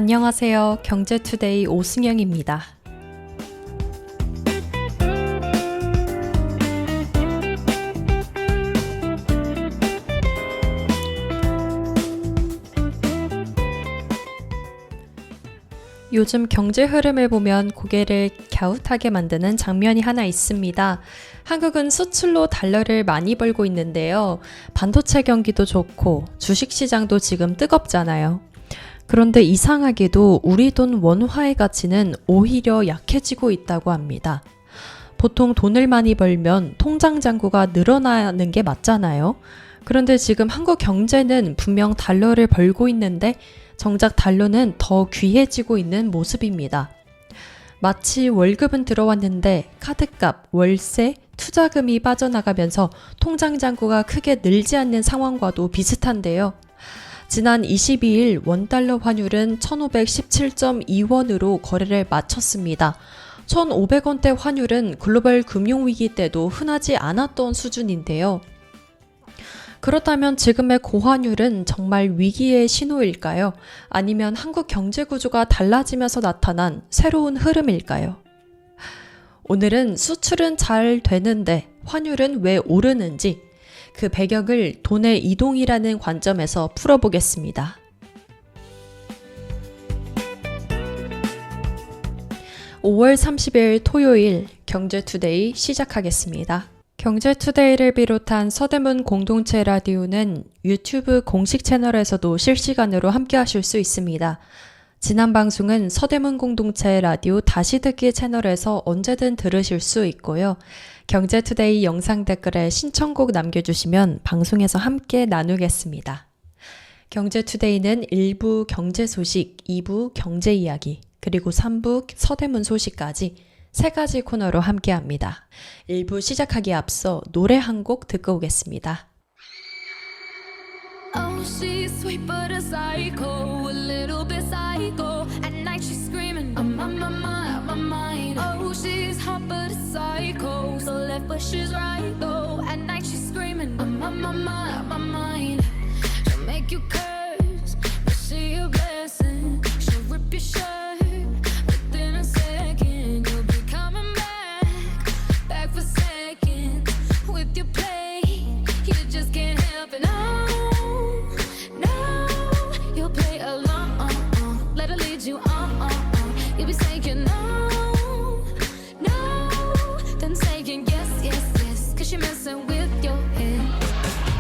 안녕하세요. 경제투데이 오승영입니다. 요즘 경제 흐름을 보면 고개를 갸웃하게 만드는 장면이 하나 있습니다. 한국은 수출로 달러를 많이 벌고 있는데요. 반도체 경기도 좋고 주식시장도 지금 뜨겁잖아요. 그런데 이상하게도 우리 돈 원화의 가치는 오히려 약해지고 있다고 합니다. 보통 돈을 많이 벌면 통장 잔고가 늘어나는 게 맞잖아요. 그런데 지금 한국 경제는 분명 달러를 벌고 있는데 정작 달러는 더 귀해지고 있는 모습입니다. 마치 월급은 들어왔는데 카드값, 월세, 투자금이 빠져나가면서 통장 잔고가 크게 늘지 않는 상황과도 비슷한데요. 지난 22일 원달러 환율은 1517.2원으로 거래를 마쳤습니다. 1,500원대 환율은 글로벌 금융위기 때도 흔하지 않았던 수준인데요. 그렇다면 지금의 고환율은 정말 위기의 신호일까요? 아니면 한국 경제 구조가 달라지면서 나타난 새로운 흐름일까요? 오늘은 수출은 잘 되는데 환율은 왜 오르는지 그 배경을 돈의 이동이라는 관점에서 풀어보겠습니다. 5월 30일 토요일 경제투데이 시작하겠습니다. 경제투데이를 비롯한 서대문 공동체 라디오는 유튜브 공식 채널에서도 실시간으로 함께 하실 수 있습니다. 지난 방송은 서대문 공동체 라디오 다시 듣기 채널에서 언제든 들으실 수 있고요. 경제투데이 영상 댓글에 신청곡 남겨주시면 방송에서 함께 나누겠습니다. 경제투데이는 1부 경제 소식, 2부 경제 이야기, 그리고 3부 서대문 소식까지 세 가지 코너로 함께합니다. 1부 시작하기에 앞서 노래 한 곡 듣고 오겠습니다. Oh, she's sweet but a psycho, a little bit psycho. At night she's screaming, I'm on my mind. Oh, she's hot but a psycho, so left but she's right though. At night she's screaming, I'm on my mind. She'll make you curse, but she a blessing. She'll rip your shirt within a second. You'll be coming back for seconds with your play. You just can't help it. No, you'll play along. Let her lead you on. You'll be saying no, then saying yes, 'cause you're messing with your head.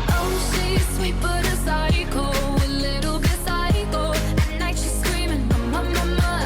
Oh, she's sweet but a psycho, a little bit psycho. At night she's screaming, I'm on my mind.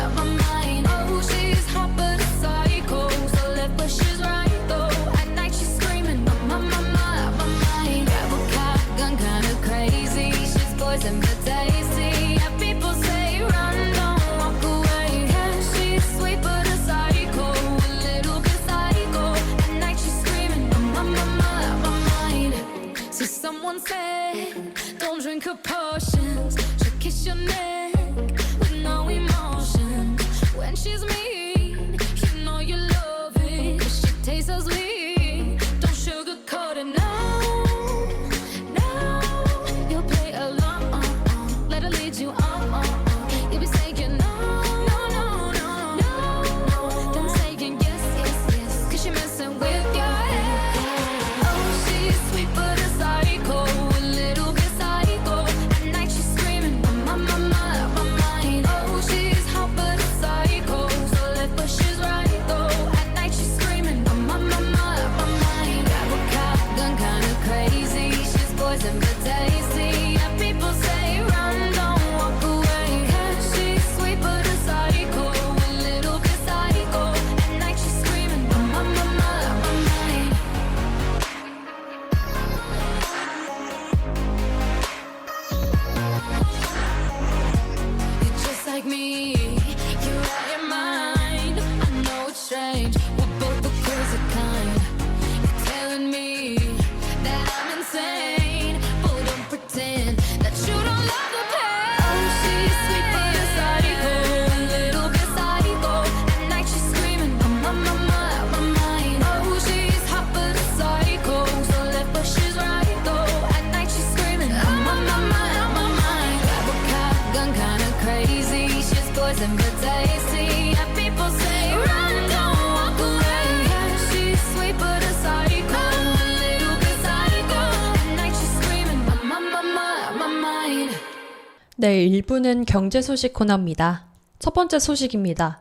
네, 1부는 경제 소식 코너입니다. 첫 번째 소식입니다.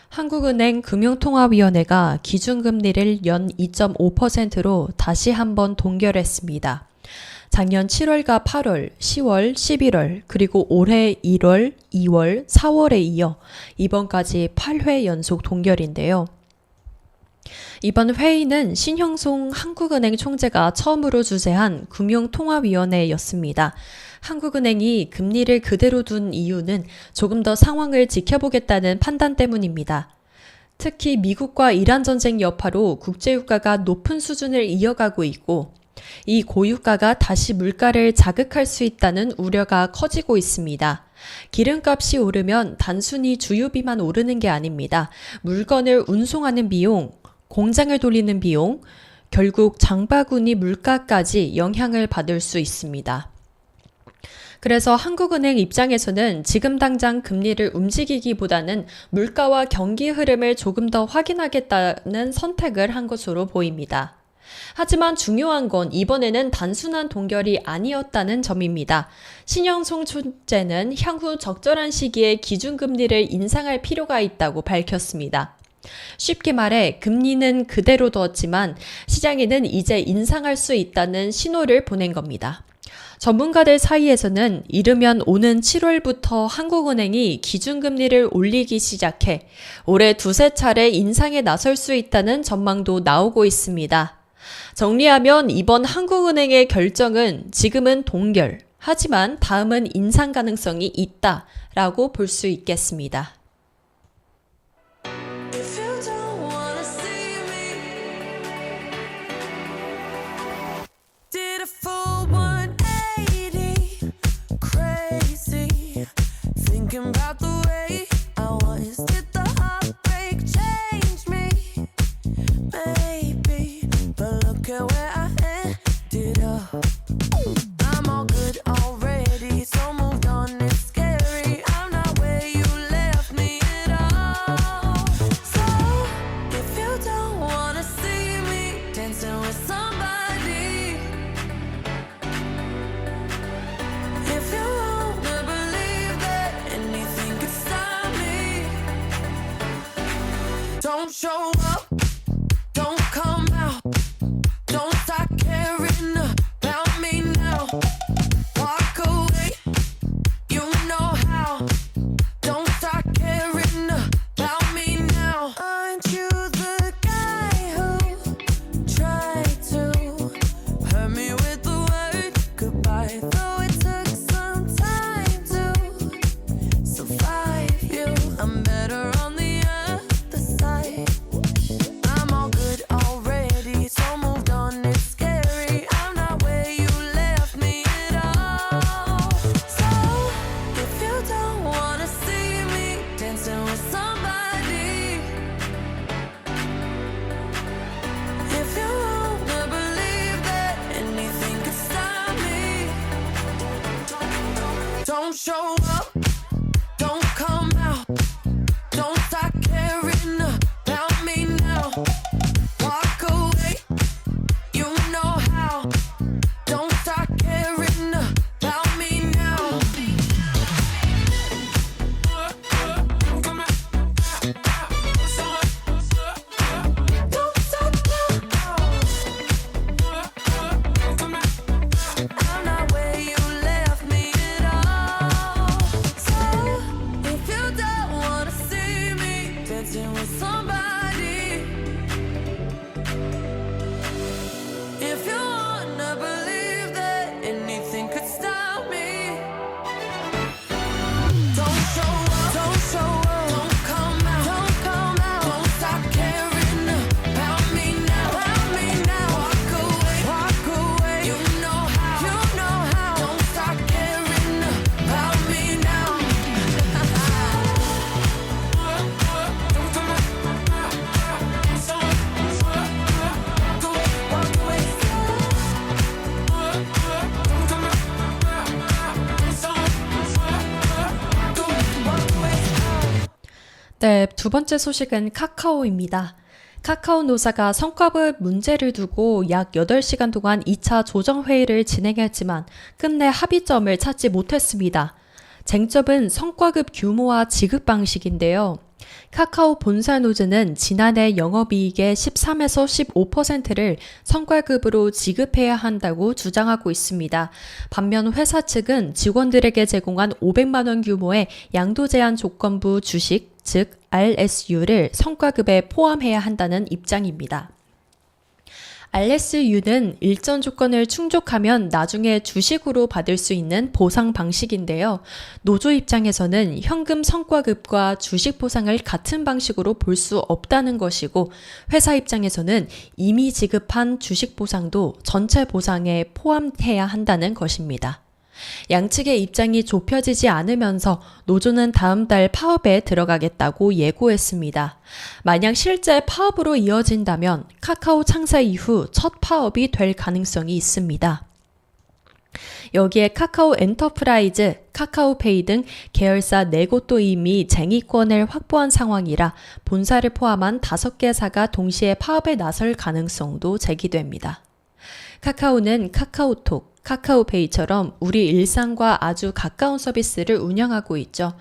한국은행 금융통화위원회가 기준금리를 연 2.5%로 다시 한번 동결했습니다. 작년 7월과 8월, 10월, 11월, 그리고 올해 1월, 2월, 4월에 이어 이번까지 8회 연속 동결인데요. 이번 회의는 신형송 한국은행 총재가 처음으로 주재한 금융통화위원회였습니다. 한국은행이 금리를 그대로 둔 이유는 조금 더 상황을 지켜보겠다는 판단 때문입니다. 특히 미국과 이란 전쟁 여파로 국제유가가 높은 수준을 이어가고 있고 이 고유가가 다시 물가를 자극할 수 있다는 우려가 커지고 있습니다. 기름값이 오르면 단순히 주유비만 오르는 게 아닙니다. 물건을 운송하는 비용, 공장을 돌리는 비용, 결국 장바구니 물가까지 영향을 받을 수 있습니다. 그래서 한국은행 입장에서는 지금 당장 금리를 움직이기보다는 물가와 경기 흐름을 조금 더 확인하겠다는 선택을 한 것으로 보입니다. 하지만 중요한 건 이번에는 단순한 동결이 아니었다는 점입니다. 신형송 총재는 향후 적절한 시기에 기준금리를 인상할 필요가 있다고 밝혔습니다. 쉽게 말해 금리는 그대로 뒀지만 시장에는 이제 인상할 수 있다는 신호를 보낸 겁니다. 전문가들 사이에서는 이르면 오는 7월부터 한국은행이 기준금리를 올리기 시작해 올해 두세 차례 인상에 나설 수 있다는 전망도 나오고 있습니다. 정리하면 이번 한국은행의 결정은 지금은 동결, 하지만 다음은 인상 가능성이 있다라고 볼 수 있겠습니다. Don't show up, don't come out, don't start caring about me now. Walk away, you know how. Don't start caring about me now. Aren't you the guy who tried to hurt me with the word goodbye? Though it took some time to survive you, I'm better on the other side. I'm all good already, so moved on, it's scary. I'm not where you left me at all. So, if you don't wanna see me dancing with somebody, if you wanna believe that anything could stop me, don't show up, don't come out, don't start caring about me now. Walk away, you know how. Don't start caring about me now. Don't stop now. I'm not where you left me at all. So if you don't wanna see me dancing with somebody, if you wanna believe that anything could stop me, don't show up, don't show up, don't come out, don't come out, don't stop caring about me now, walk away, you know how, don't stop caring about me now. Walk away. 네, 두 번째 소식은 카카오입니다. 카카오 노사가 성과급 문제를 두고 약 8시간 동안 2차 조정회의를 진행했지만 끝내 합의점을 찾지 못했습니다. 쟁점은 성과급 규모와 지급 방식인데요. 카카오 본사 노조는 지난해 영업이익의 13에서 15%를 성과급으로 지급해야 한다고 주장하고 있습니다. 반면 회사 측은 직원들에게 제공한 500만 원 규모의 양도 제한 조건부 주식, 즉 RSU를 성과급에 포함해야 한다는 입장입니다. RSU는 일정 조건을 충족하면 나중에 주식으로 받을 수 있는 보상 방식인데요. 노조 입장에서는 현금 성과급과 주식 보상을 같은 방식으로 볼 수 없다는 것이고, 회사 입장에서는 이미 지급한 주식 보상도 전체 보상에 포함해야 한다는 것입니다. 양측의 입장이 좁혀지지 않으면서 노조는 다음 달 파업에 들어가겠다고 예고했습니다. 만약 실제 파업으로 이어진다면 카카오 창사 이후 첫 파업이 될 가능성이 있습니다. 여기에 카카오 엔터프라이즈, 카카오페이 등 계열사 4곳도 이미 쟁의권을 확보한 상황이라 본사를 포함한 5개사가 동시에 파업에 나설 가능성도 제기됩니다. 카카오는 카카오톡, 카카오페이처럼 우리 일상과 아주 가까운 서비스를 운영하고 있죠.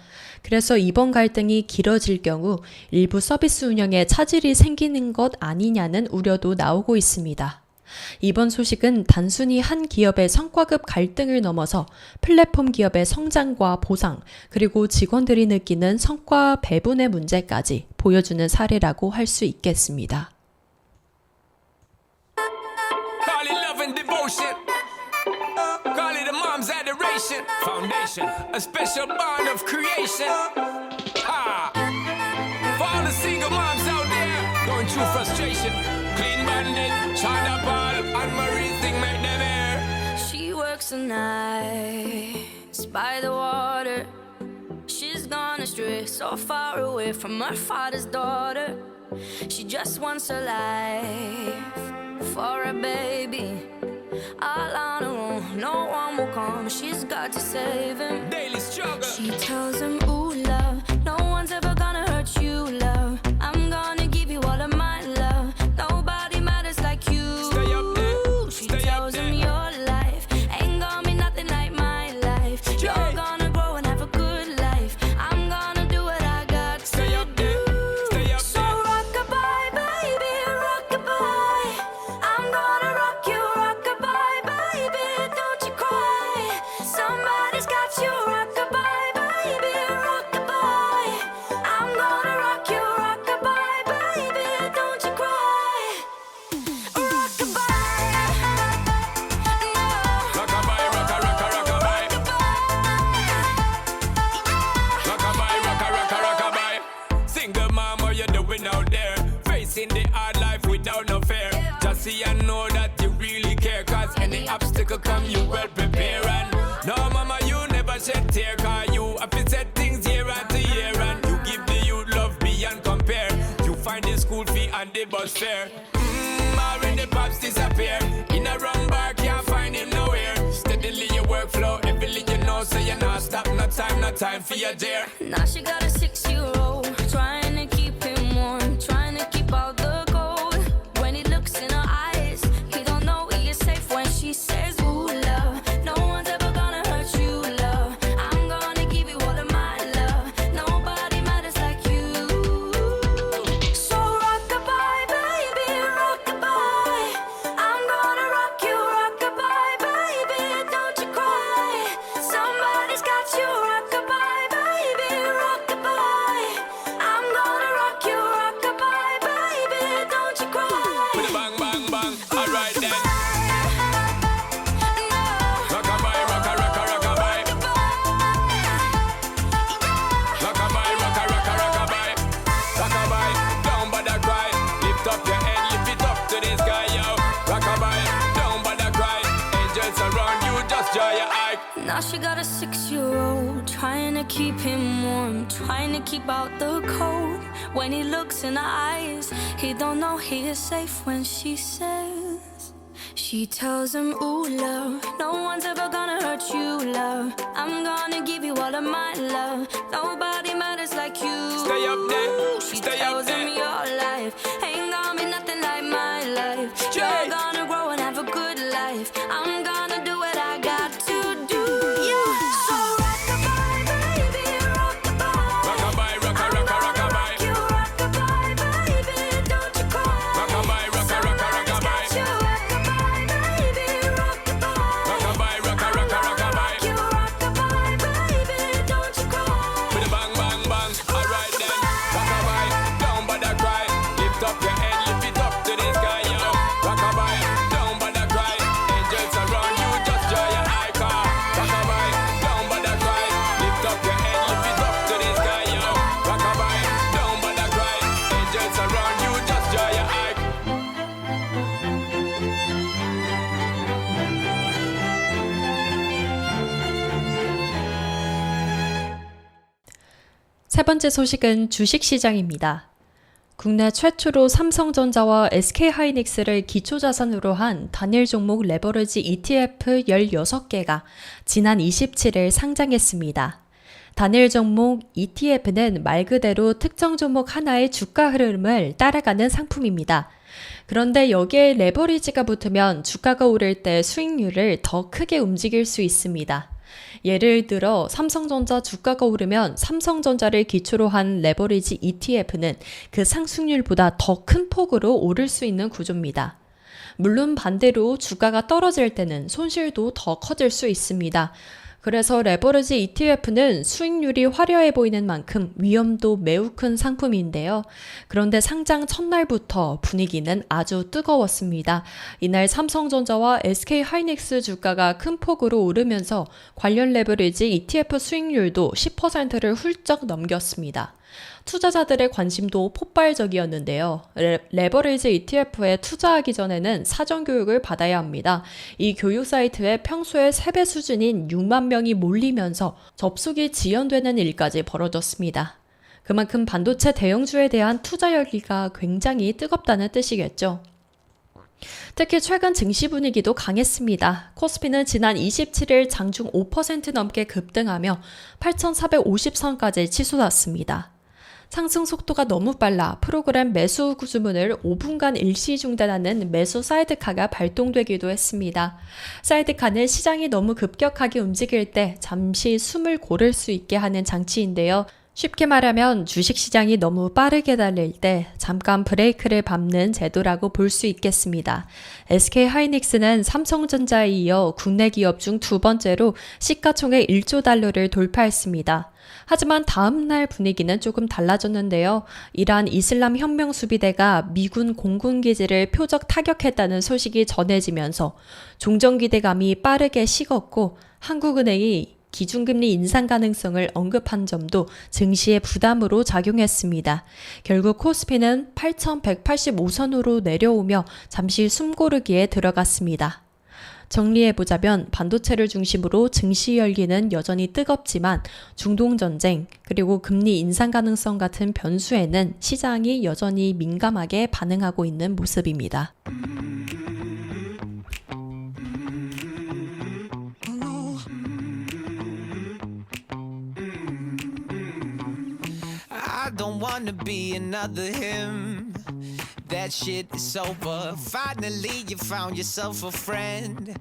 그래서 이번 갈등이 길어질 경우 일부 서비스 운영에 차질이 생기는 것 아니냐는 우려도 나오고 있습니다. 이번 소식은 단순히 한 기업의 성과급 갈등을 넘어서 플랫폼 기업의 성장과 보상, 그리고 직원들이 느끼는 성과 배분의 문제까지 보여주는 사례라고 할 수 있겠습니다. Call it a mom's adoration. Foundation, a special bond of creation. Ha! For all the single moms out there going through frustration. Clean Bandit, China Ball, and Marie thing make them air. She works the nights by the water. She's gone astray, so far away from her father's daughter. She just wants a life for a baby. All on her own, no one will come. She's got to save him. Daily struggle. She tells him, ooh, love, no one's ever gonna hurt you, love. I'm gonna give you all of my love. Nobody matters like you. Stay up there. She Stay tells up him there. your life ain't gonna be nothing like my life. You're gonna grow and have a good life. I'm gonna do what I got to Stay up do. there. Stay up So there. rock-a-bye, baby, rock-a-bye. I'm gonna rock you, rock-a-bye, baby. Don't you cry. Somebody's got you, rock-a-bye, baby, rock-a-bye. I'm gonna rock you, rock-a-bye, baby. Don't you cry. Rock-a-bye. No. Rockabye, rocka, rocka, rockabye. Rockabye, rocka, rocka, rockabye. Single mom, what you doing out there? Facing the hard life without no fear. Just see and know that you really care. Cause any obstacle come, you well prepare. And no, mama, you never shed tear. Cause you have to set things year after year. And you give the youth love beyond compare. You find the school fee and the bus fare. Already pops disappear. In a wrong bar, can't find him nowhere. Steadily your workflow, everything you know, so you're not stop. No time for your dear. Now she got a 6-year-old, trying to keep him warm, trying to keep out the cold. When he looks in her eyes, he don't know he is safe when she says, ooh, love, no one's ever gonna hurt you, love. I'm gonna give you all of my love. Nobody matters like you. So rock-a-bye, baby, rock-a-bye. I'm gonna rock you, rock-a-bye, baby. Don't you cry. Somebody's got you, rock-a-bye, baby, rock-a-bye. I'm gonna rock you, rock-a-bye, baby. Don't you cry. With a bang, bang, bang. Alright then. No. Rockabye, rocka, rocka, rockabye. Rockabye, rocka, rocka, rockabye. Rockabye, don't bother cry. Lift up your head, lift it up to the sky, yo. Rockabye, don't bother cry. Angels around you, just draw your eye. Now she got a 6-year-old, trying to keep him warm, trying to keep out the cold. When he looks in her eyes, he don't know he is safe when she says. She tells him, ooh, love, no one's ever gonna hurt you, love. I'm gonna give you all of my love. Nobody matters like you. Stay up there, She stay up tells him there. your life ain't gonna be nothing like my life. You're gonna grow and have a good life. I'm gonna do what I got to do. Yeah. So rock-a-bye, 세 번째 소식은 주식시장입니다. 국내 최초로 삼성전자와 SK하이닉스를 기초자산으로 한 단일 종목 레버리지 ETF 16개가 지난 27일 상장했습니다. 단일 종목 ETF는 말 그대로 특정 종목 하나의 주가 흐름을 따라가는 상품입니다. 그런데 여기에 레버리지가 붙으면 주가가 오를 때 수익률을 더 크게 움직일 수 있습니다. 예를 들어 삼성전자 주가가 오르면 삼성전자를 기초로 한 레버리지 ETF는 그 상승률보다 더 큰 폭으로 오를 수 있는 구조입니다. 물론 반대로 주가가 떨어질 때는 손실도 더 커질 수 있습니다. 그래서 레버리지 ETF는 수익률이 화려해 보이는 만큼 위험도 매우 큰 상품인데요. 그런데 상장 첫날부터 분위기는 아주 뜨거웠습니다. 이날 삼성전자와 SK하이닉스 주가가 큰 폭으로 오르면서 관련 레버리지 ETF 수익률도 10%를 훌쩍 넘겼습니다. 투자자들의 관심도 폭발적이었는데요. 레버리지 ETF에 투자하기 전에는 사전 교육을 받아야 합니다. 이 교육 사이트에 평소에 3배 수준인 6만 명이 몰리면서 접속이 지연되는 일까지 벌어졌습니다. 그만큼 반도체 대형주에 대한 투자 열기가 굉장히 뜨겁다는 뜻이겠죠. 특히 최근 증시 분위기도 강했습니다. 코스피는 지난 27일 장중 5% 넘게 급등하며 8,450선까지 치솟았습니다. 상승 속도가 너무 빨라 프로그램 매수 주문을 5분간 일시 중단하는 매수 사이드카가 발동되기도 했습니다. 사이드카는 시장이 너무 급격하게 움직일 때 잠시 숨을 고를 수 있게 하는 장치인데요. 쉽게 말하면 주식시장이 너무 빠르게 달릴 때 잠깐 브레이크를 밟는 제도라고 볼 수 있겠습니다. SK하이닉스는 삼성전자에 이어 국내 기업 중 두 번째로 시가총액 1조 달러를 돌파했습니다. 하지만 다음날 분위기는 조금 달라졌는데요. 이란 이슬람 혁명 수비대가 미군 공군기지를 표적 타격했다는 소식이 전해지면서 종전 기대감이 빠르게 식었고 한국은행이 기준금리 인상 가능성을 언급한 점도 증시의 부담으로 작용했습니다. 결국 코스피는 8,185선으로 내려오며 잠시 숨고르기에 들어갔습니다. 정리해보자면 반도체를 중심으로 증시 열기는 여전히 뜨겁지만 중동전쟁 그리고 금리 인상 가능성 같은 변수에는 시장이 여전히 민감하게 반응하고 있는 모습입니다. I don't wanna be another him. That shit is over. Finally you found yourself a friend.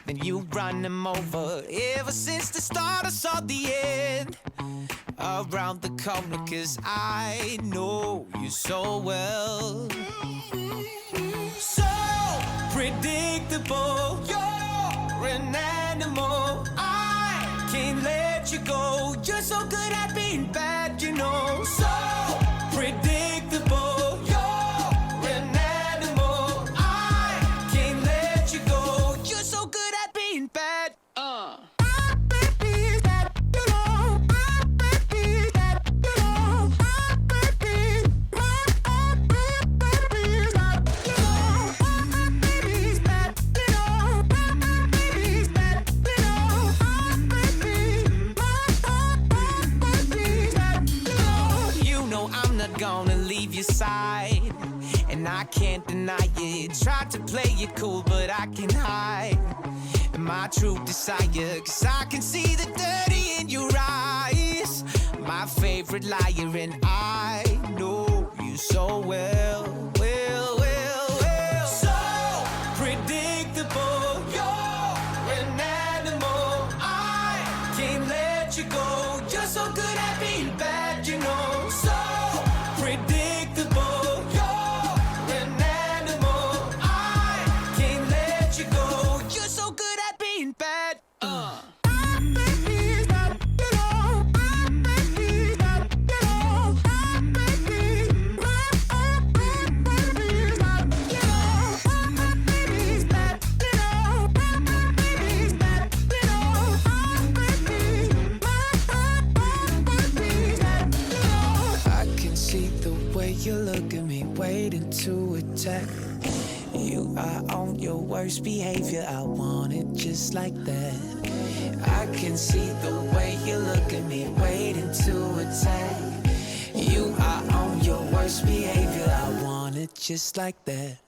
Then you run him over. Ever since the start I saw the end around the corner, 'cause I know you so well. So predictable, you're an animal. I can't let you go. You're so good at being bad, you know. So predictable, you're an animal. I can't let you go. You're so good at being bad. Gonna leave your side, and I can't deny it. Tried to play it cool, but I can hide my true desire, 'cause I can see the dirty in your eyes. My favorite liar, and I know you so well, well, well, well. So predictable, you're an animal. I can't let you go. You're so good at being bad, you know. So predictable, you're an animal. I can't let you go. You're so good at being bad. You look at me waiting to attack. You are on your worst behavior. I want it just like that. I can see the way you look at me waiting to attack. you are on your worst behavior. I want it just like that.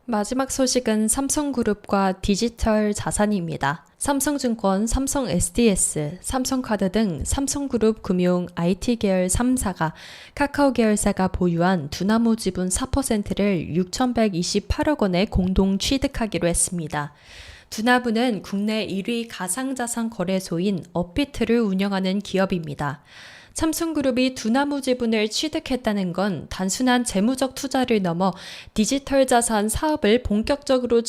마지막 소식은 삼성그룹과 디지털 자산입니다. 삼성증권, 삼성 SDS, 삼성카드 등 삼성그룹 금융 IT 계열 3사가 카카오 계열사가 보유한 두나무 지분 4%를 6,128억 원에 공동 취득하기로 했습니다. 두나무는 국내 1위 가상자산 거래소인 업비트를 운영하는 기업입니다. 삼성그룹이 두나무 지분을 취득했다는 건 단순한 재무적 투자를 넘어 디지털 자산 사업을 본격적으로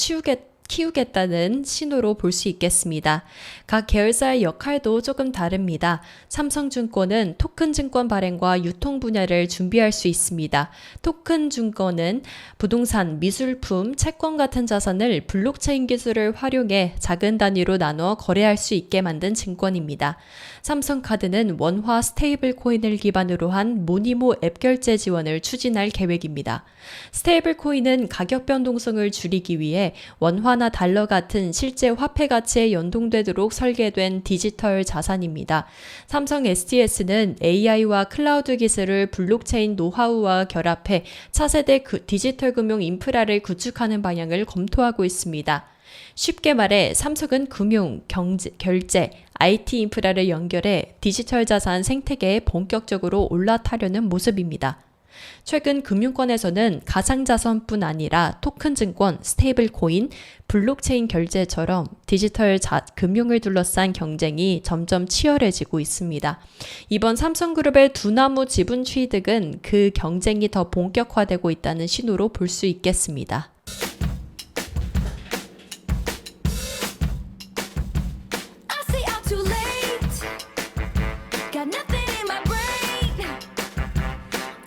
키우겠다는 신호로 볼 수 있겠습니다. 각 계열사의 역할도 조금 다릅니다. 삼성증권은 토큰 증권 발행과 유통 분야를 준비할 수 있습니다. 토큰 증권은 부동산, 미술품, 채권 같은 자산을 블록체인 기술을 활용해 작은 단위로 나누어 거래할 수 있게 만든 증권입니다. 삼성카드는 원화 스테이블 코인을 기반으로 한 모니모 앱 결제 지원을 추진할 계획입니다. 스테이블 코인은 가격 변동성을 줄이기 위해 원화나 달러 같은 실제 화폐 가치에 연동되도록 설계된 디지털 자산입니다. 삼성 SDS는 AI와 클라우드 기술을 블록체인 노하우와 결합해 차세대 디지털 금융 인프라를 구축하는 방향을 검토하고 있습니다. 쉽게 말해 삼성은 금융, 결제, IT 인프라를 연결해 디지털 자산 생태계에 본격적으로 올라타려는 모습입니다. 최근 금융권에서는 가상자산뿐 아니라 토큰 증권, 스테이블 코인, 블록체인 결제처럼 디지털 금융을 둘러싼 경쟁이 점점 치열해지고 있습니다. 이번 삼성그룹의 두나무 지분 취득은 그 경쟁이 더 본격화되고 있다는 신호로 볼 수 있겠습니다. I stay out too late. Got nothing in my brain.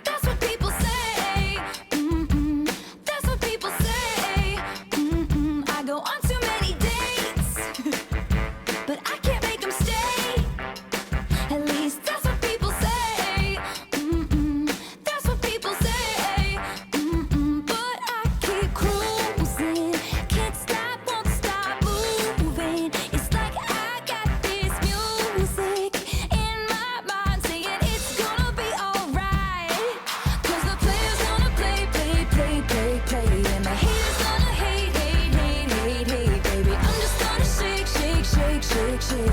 That's what people say. That's what people say. I go on too many dates, but I can't make them stay. At least that's what people say. That's what people say. But I keep cruising. Can't stop, won't stop moving. It's like I got this music in my mind saying it's gonna be alright. 'Cause the player's gonna play. And the haters gonna hate, baby. I'm just gonna shake.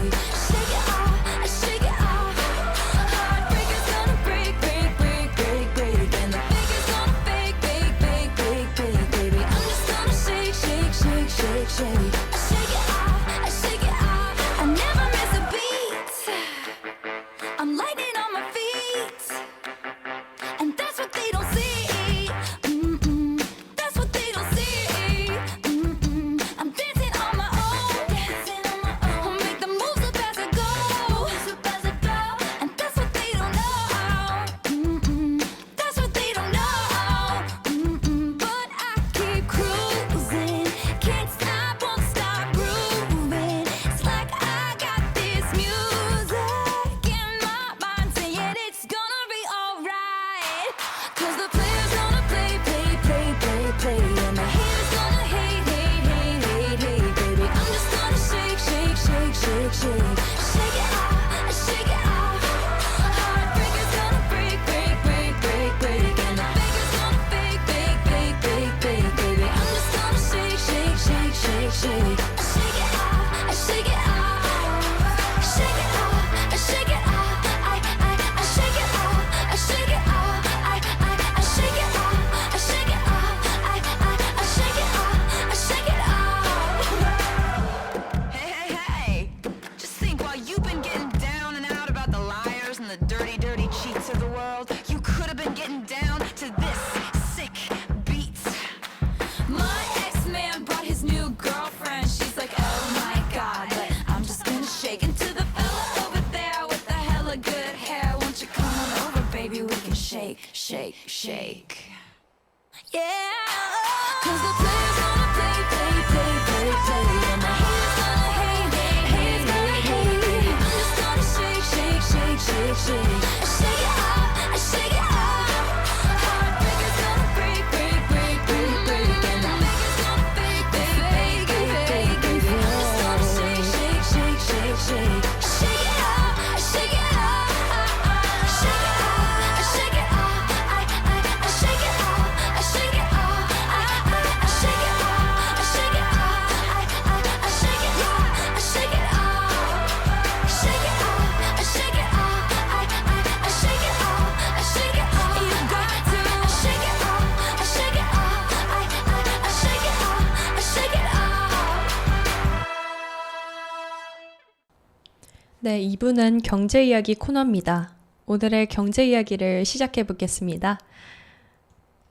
네, 2부는 경제 이야기 코너입니다. 오늘의 경제 이야기를 시작해 보겠습니다.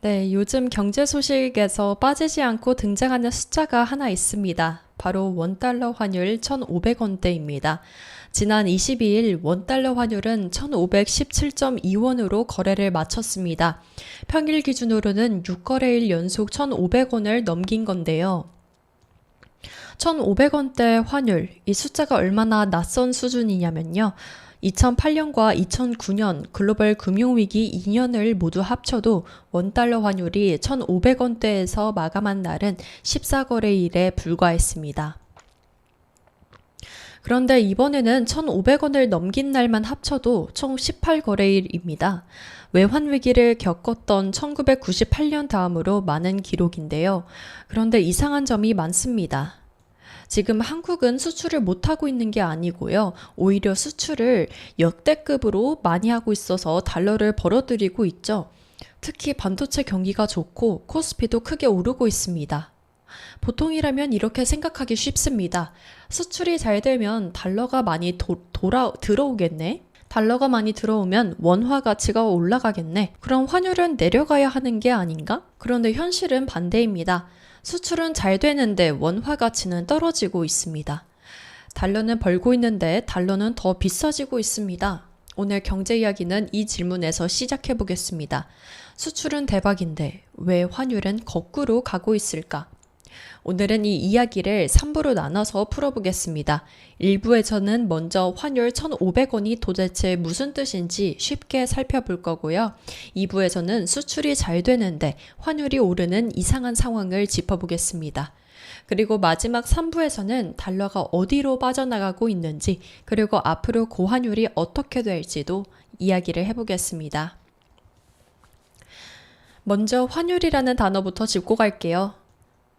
네, 요즘 경제 소식에서 빠지지 않고 등장하는 숫자가 하나 있습니다. 바로 원달러 환율 1,500원대입니다. 지난 22일 원달러 환율은 1,517.2원으로 거래를 마쳤습니다. 평일 기준으로는 6거래일 연속 1,500원을 넘긴 건데요. 1,500원대 환율, 이 숫자가 얼마나 낯선 수준이냐면요. 2008년과 2009년 글로벌 금융위기 2년을 모두 합쳐도 원달러 환율이 1,500원대에서 마감한 날은 14거래일에 불과했습니다. 그런데 이번에는 1,500원을 넘긴 날만 합쳐도 총 18거래일입니다. 외환위기를 겪었던 1998년 다음으로 많은 기록인데요. 그런데 이상한 점이 많습니다. 지금 한국은 수출을 못하고 있는 게 아니고요. 오히려 수출을 역대급으로 많이 하고 있어서 달러를 벌어들이고 있죠. 특히 반도체 경기가 좋고 코스피도 크게 오르고 있습니다. 보통이라면 이렇게 생각하기 쉽습니다. 수출이 잘 되면 달러가 많이 들어오겠네? 달러가 많이 들어오면 원화 가치가 올라가겠네? 그럼 환율은 내려가야 하는 게 아닌가? 그런데 현실은 반대입니다. 수출은 잘 되는데 원화 가치는 떨어지고 있습니다. 달러는 벌고 있는데 달러는 더 비싸지고 있습니다. 오늘 경제 이야기는 이 질문에서 시작해 보겠습니다. 수출은 대박인데 왜 환율은 거꾸로 가고 있을까? 오늘은 이 이야기를 3부로 나눠서 풀어보겠습니다. 1부에서는 먼저 환율 1,500원이 도대체 무슨 뜻인지 쉽게 살펴볼 거고요. 2부에서는 수출이 잘 되는데 환율이 오르는 이상한 상황을 짚어보겠습니다. 그리고 마지막 3부에서는 달러가 어디로 빠져나가고 있는지, 그리고 앞으로 고환율이 어떻게 될지도 이야기를 해보겠습니다. 먼저 환율이라는 단어부터 짚고 갈게요.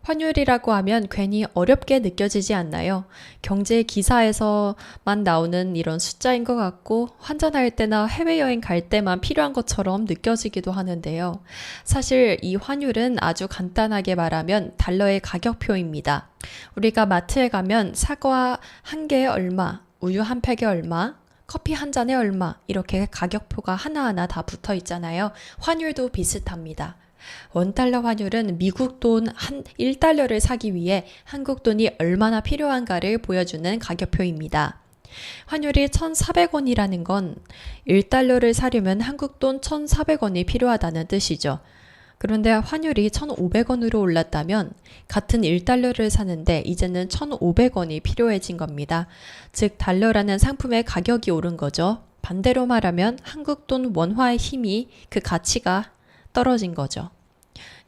환율이라고 하면 괜히 어렵게 느껴지지 않나요? 경제 기사에서만 나오는 이런 숫자인 것 같고 환전할 때나 해외여행 갈 때만 필요한 것처럼 느껴지기도 하는데요. 사실 이 환율은 아주 간단하게 말하면 달러의 가격표입니다. 우리가 마트에 가면 사과 한 개에 얼마, 우유 한 팩에 얼마, 커피 한 잔에 얼마 이렇게 가격표가 하나하나 다 붙어 있잖아요. 환율도 비슷합니다. 원달러 환율은 미국 돈 한 1달러를 사기 위해 한국 돈이 얼마나 필요한가를 보여주는 가격표입니다. 환율이 1,400원이라는 건 1달러를 사려면 한국 돈 1,400원이 필요하다는 뜻이죠. 그런데 환율이 1,500원으로 올랐다면 같은 1달러를 사는데 이제는 1,500원이 필요해진 겁니다. 즉 달러라는 상품의 가격이 오른 거죠. 반대로 말하면 한국 돈 원화의 힘이, 그 가치가 떨어진 거죠.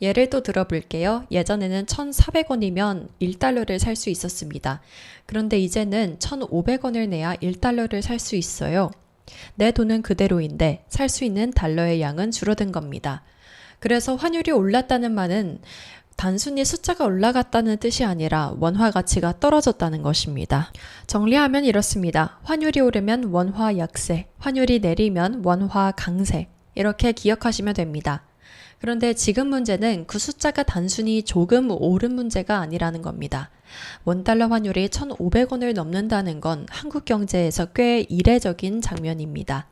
예를 또 들어볼게요. 예전에는 1,400원이면 1달러를 살 수 있었습니다. 그런데 이제는 1,500원을 내야 1달러를 살 수 있어요. 내 돈은 그대로인데 살 수 있는 달러의 양은 줄어든 겁니다. 그래서 환율이 올랐다는 말은 단순히 숫자가 올라갔다는 뜻이 아니라 원화 가치가 떨어졌다는 것입니다. 정리하면 이렇습니다. 환율이 오르면 원화 약세, 환율이 내리면 원화 강세, 이렇게 기억하시면 됩니다. 그런데 지금 문제는 그 숫자가 단순히 조금 오른 문제가 아니라는 겁니다. 원달러 환율이 1,500원을 넘는다는 건 한국 경제에서 꽤 이례적인 장면입니다.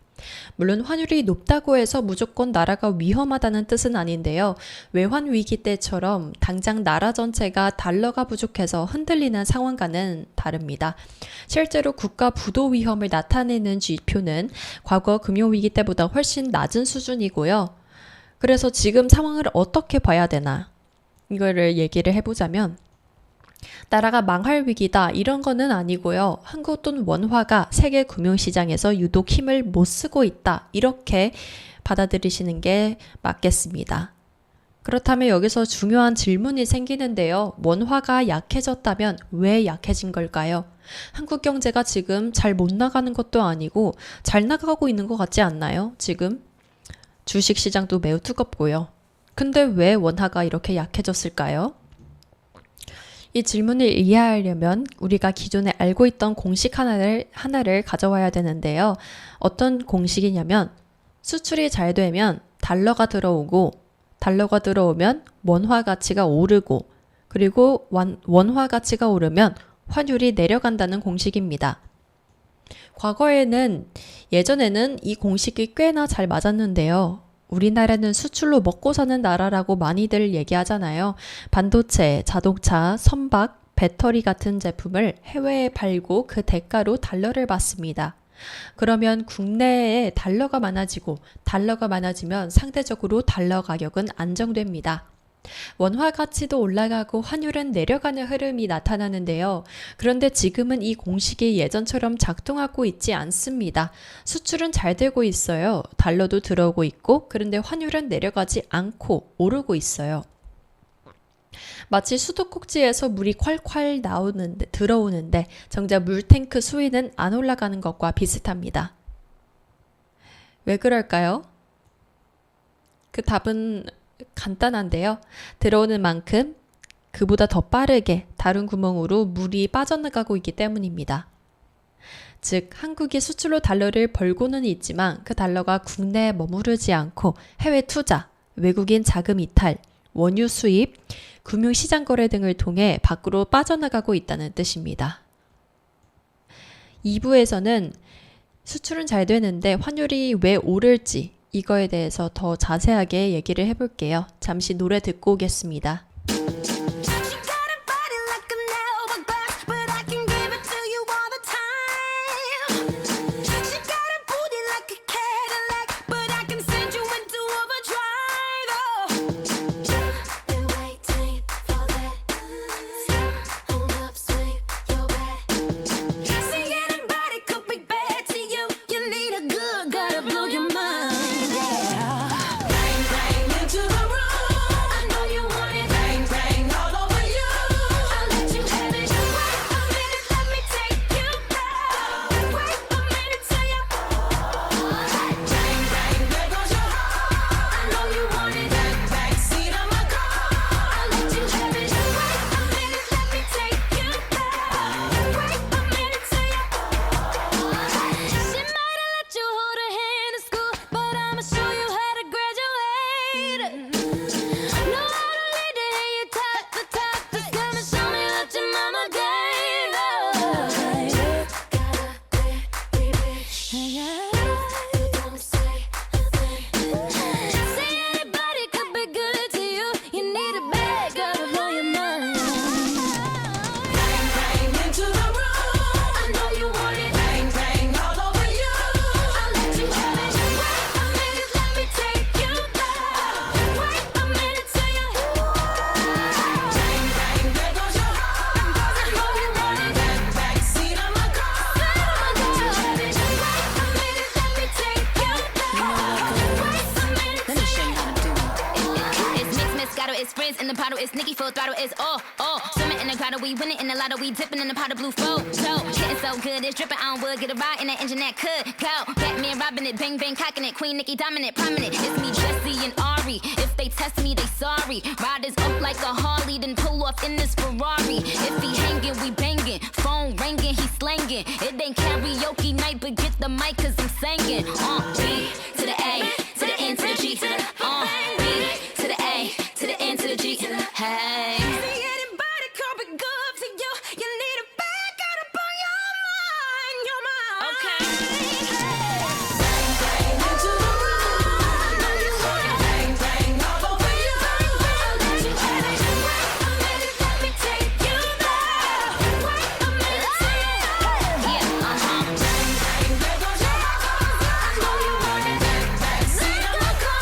물론 환율이 높다고 해서 무조건 나라가 위험하다는 뜻은 아닌데요. 외환 위기 때처럼 당장 나라 전체가 달러가 부족해서 흔들리는 상황과는 다릅니다. 실제로 국가 부도 위험을 나타내는 지표는 과거 금융위기 때보다 훨씬 낮은 수준이고요. 그래서 지금 상황을 어떻게 봐야 되나? 이거를 얘기를 해보자면 나라가 망할 위기다 이런 거는 아니고요. 한국 돈 원화가 세계 금융시장에서 유독 힘을 못 쓰고 있다 이렇게 받아들이시는 게 맞겠습니다. 그렇다면 여기서 중요한 질문이 생기는데요. 원화가 약해졌다면 왜 약해진 걸까요? 한국 경제가 지금 잘 못 나가는 것도 아니고 잘 나가고 있는 것 같지 않나요? 지금 주식시장도 매우 뜨겁고요. 근데 왜 원화가 이렇게 약해졌을까요? 이 질문을 이해하려면 우리가 기존에 알고 있던 공식 하나를 가져와야 되는데요. 어떤 공식이냐면 수출이 잘 되면 달러가 들어오고 달러가 들어오면 원화 가치가 오르고 그리고 원화 가치가 오르면 환율이 내려간다는 공식입니다. 예전에는 이 공식이 꽤나 잘 맞았는데요. 우리나라는 수출로 먹고 사는 나라라고 많이들 얘기하잖아요. 반도체, 자동차, 선박, 배터리 같은 제품을 해외에 팔고 그 대가로 달러를 받습니다. 그러면 국내에 달러가 많아지면 상대적으로 달러 가격은 안정됩니다. 원화 가치도 올라가고 환율은 내려가는 흐름이 나타나는데요. 그런데 지금은 이 공식이 예전처럼 작동하고 있지 않습니다. 수출은 잘 되고 있어요. 달러도 들어오고 있고, 그런데 환율은 내려가지 않고 오르고 있어요. 마치 수도꼭지에서 물이 콸콸 들어오는데 정작 물탱크 수위는 안 올라가는 것과 비슷합니다. 왜 그럴까요? 그 답은 간단한데요. 들어오는 만큼 그보다 더 빠르게 다른 구멍으로 물이 빠져나가고 있기 때문입니다. 즉, 한국이 수출로 달러를 벌고는 있지만 그 달러가 국내에 머무르지 않고 해외 투자, 외국인 자금 이탈, 원유 수입, 금융시장 거래 등을 통해 밖으로 빠져나가고 있다는 뜻입니다. 2부에서는 수출은 잘 되는데 환율이 왜 오를지 이거에 대해서 더 자세하게 얘기를 해볼게요. 잠시 노래 듣고 오겠습니다. She got a body like an hourglass, but I can give it to you all the time. She got a booty like a Cadillac, but I can send you into overdrive. Oh, been waiting for that. Hold up, swing your back. See anybody could be bad to you. You need a good guy to blow your mind. Yeah. Bang bang into the room. I know you want it. Bang bang all over you. I'll let you have it. Wait a minute, let me take you back. Wait a minute till you. Bang bang, there goes your heart. I know you want it. Back seat of my car. I'll let you have it. Wait a minute, let me take you back. Wait a minute till you. She might have let you hold her hand in school, but I'ma show you how to graduate. Know how to lead it and you top the top. Just come and show me what your mama gave us. Gotta be rich. You don't say a thing. Say anybody could be good to you. You need a bad girl to blow your mind. Bang bang into the room. I know you want it. Bang bang all over you. I'll let you have it. Wait a minute, let me take you back. Wait a minute till you. Bang bang, there goes your heart. I know you want it. Back seat of my car. I'll let you have it. Wait a minute, let me take you back. Wait a minute till you. It's mixed, Moscato, it's frizz in the bottle, it's Nicki full throttle, it's all. Swimming in the grotto, we winning in the lotto, we dipping in the pot of blue flow. Getting so good, it's dripping on wood, get a ride in that engine that could go. Batman robbing it, bang bang cocking it, Queen Nicki dominant, prominent. It's me, Jesse and Ari. If they test me, they sorry. Riders up like a Harley, then pull off in this Ferrari. If he hanging, we banging. Phone ringing, he slanging. It ain't karaoke night, but get the mic 'cause I'm singing. B to the A, to the N to the G. B to the A, to the N to the G. Hey. See anybody could be good to you. You need a bad girl to blow your mind, your mind. Okay. Bang bang into the room. I know you want it. Bang bang all over you. I'll let you have it. Wait a minute, let me take you back. Wait a minute till you. Yeah, Bang bang, there goes your heart. I know you want it. Back seat of my car.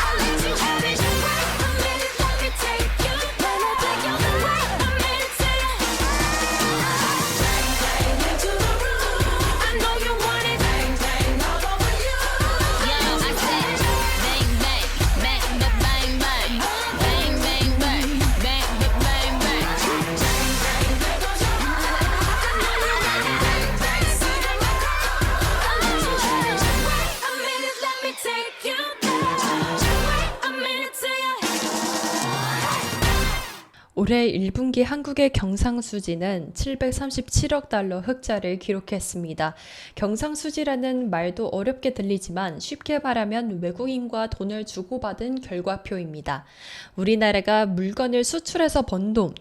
I'll let you have it. Wait a minute, let me take you back. Wait a minute till you. Bang bang into the room. I know you want it. Bang bang all over you. Yo, I said bang bang, bang bang bang bang, bang bang bang, bang bang bang. There goes your heart. I know you want it. Back seat of my car. I'll let you have it. Wait a minute, let me take you back. Wait a minute till you. 올해 1분기 한국의 경상수지는 737억 달러 흑자를 기록했습니다. 경상수지라는 말도 어렵게 들리지만 쉽게 말하면 외국인과 돈을 주고받은 결과표입니다. 우리나라가 물건을 수출해서 번 돈,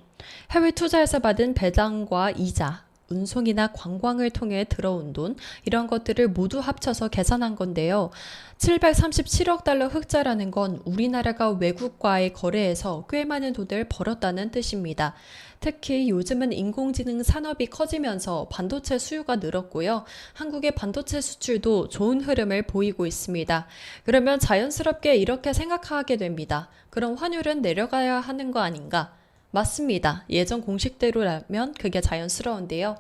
해외 투자에서 받은 배당과 이자, 운송이나 관광을 통해 들어온 돈, 이런 것들을 모두 합쳐서 계산한 건데요. 737억 달러 흑자라는 건 우리나라가 외국과의 거래에서 꽤 많은 돈을 벌었다는 뜻입니다. 특히 요즘은 인공지능 산업이 커지면서 반도체 수요가 늘었고요. 한국의 반도체 수출도 좋은 흐름을 보이고 있습니다. 그러면 자연스럽게 이렇게 생각하게 됩니다. 그럼 환율은 내려가야 하는 거 아닌가? 맞습니다. 예전 공식대로라면 그게 자연스러운데요.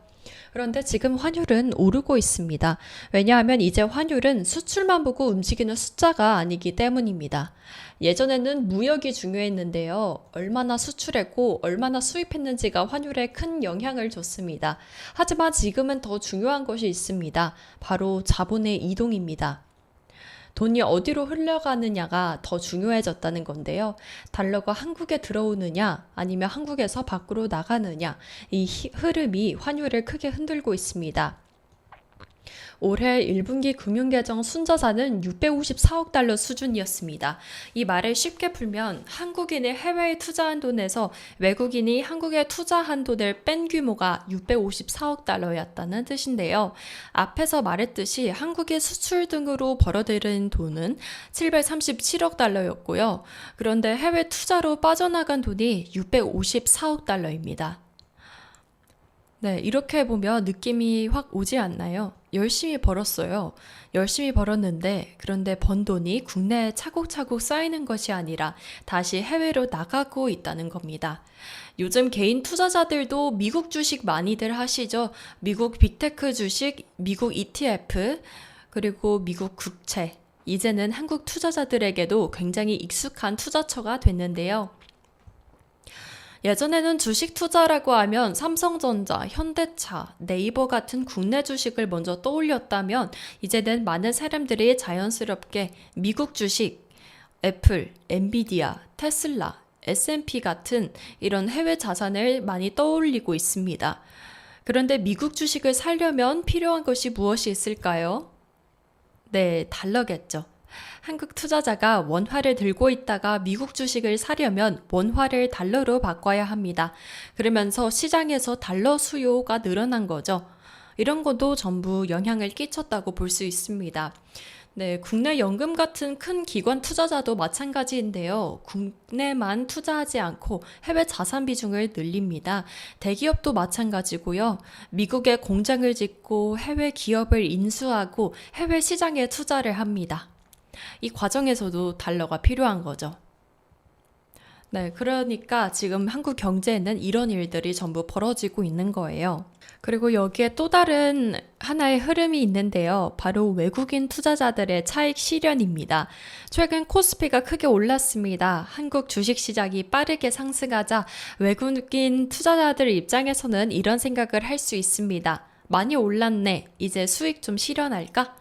그런데 지금 환율은 오르고 있습니다. 왜냐하면 이제 환율은 수출만 보고 움직이는 숫자가 아니기 때문입니다. 예전에는 무역이 중요했는데요. 얼마나 수출했고 얼마나 수입했는지가 환율에 큰 영향을 줬습니다. 하지만 지금은 더 중요한 것이 있습니다. 바로 자본의 이동입니다. 돈이 어디로 흘러가느냐가 더 중요해졌다는 건데요. 달러가 한국에 들어오느냐 아니면 한국에서 밖으로 나가느냐, 이 흐름이 환율을 크게 흔들고 있습니다. 올해 1분기 금융계정 순자산은 654억 달러 수준이었습니다. 이 말을 쉽게 풀면 한국인이 해외에 투자한 돈에서 외국인이 한국에 투자한 돈을 뺀 규모가 654억 달러였다는 뜻인데요. 앞에서 말했듯이 한국의 수출 등으로 벌어들인 돈은 737억 달러였고요. 그런데 해외 투자로 빠져나간 돈이 654억 달러입니다. 네, 이렇게 보면 느낌이 확 오지 않나요? 열심히 벌었어요. 열심히 벌었는데 그런데 번 돈이 국내에 차곡차곡 쌓이는 것이 아니라 다시 해외로 나가고 있다는 겁니다. 요즘 개인 투자자들도 미국 주식 많이들 하시죠. 미국 빅테크 주식, 미국 ETF, 그리고 미국 국채. 이제는 한국 투자자들에게도 굉장히 익숙한 투자처가 됐는데요. 예전에는 주식 투자라고 하면 삼성전자, 현대차, 네이버 같은 국내 주식을 먼저 떠올렸다면 이제는 많은 사람들이 자연스럽게 미국 주식, 애플, 엔비디아, 테슬라, S&P 같은 이런 해외 자산을 많이 떠올리고 있습니다. 그런데 미국 주식을 사려면 필요한 것이 무엇이 있을까요? 네, 달러겠죠. 한국 투자자가 원화를 들고 있다가 미국 주식을 사려면 원화를 달러로 바꿔야 합니다. 그러면서 시장에서 달러 수요가 늘어난 거죠. 이런 것도 전부 영향을 끼쳤다고 볼 수 있습니다. 네, 국내 연금 같은 큰 기관 투자자도 마찬가지인데요. 국내만 투자하지 않고 해외 자산 비중을 늘립니다. 대기업도 마찬가지고요. 미국에 공장을 짓고 해외 기업을 인수하고 해외 시장에 투자를 합니다. 이 과정에서도 달러가 필요한 거죠. 네, 그러니까 지금 한국 경제에는 이런 일들이 전부 벌어지고 있는 거예요. 그리고 여기에 또 다른 하나의 흐름이 있는데요. 바로 외국인 투자자들의 차익 실현입니다. 최근 코스피가 크게 올랐습니다. 한국 주식시장이 빠르게 상승하자 외국인 투자자들 입장에서는 이런 생각을 할 수 있습니다. 많이 올랐네. 이제 수익 좀 실현할까?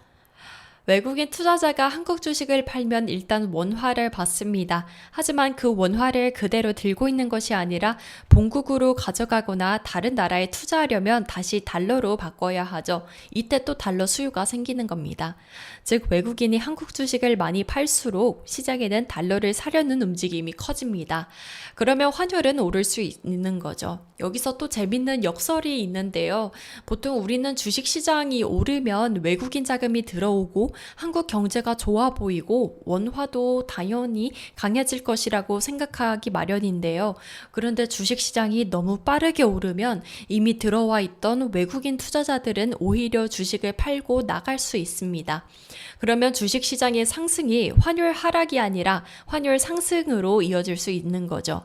외국인 투자자가 한국 주식을 팔면 일단 원화를 받습니다. 하지만 그 원화를 그대로 들고 있는 것이 아니라 본국으로 가져가거나 다른 나라에 투자하려면 다시 달러로 바꿔야 하죠. 이때 또 달러 수요가 생기는 겁니다. 즉 외국인이 한국 주식을 많이 팔수록 시장에는 달러를 사려는 움직임이 커집니다. 그러면 환율은 오를 수 있는 거죠. 여기서 또 재밌는 역설이 있는데요. 보통 우리는 주식시장이 오르면 외국인 자금이 들어오고 한국 경제가 좋아 보이고 원화도 당연히 강해질 것이라고 생각하기 마련인데요. 그런데 주식시장이 너무 빠르게 오르면 이미 들어와 있던 외국인 투자자들은 오히려 주식을 팔고 나갈 수 있습니다. 그러면 주식시장의 상승이 환율 하락이 아니라 환율 상승으로 이어질 수 있는 거죠.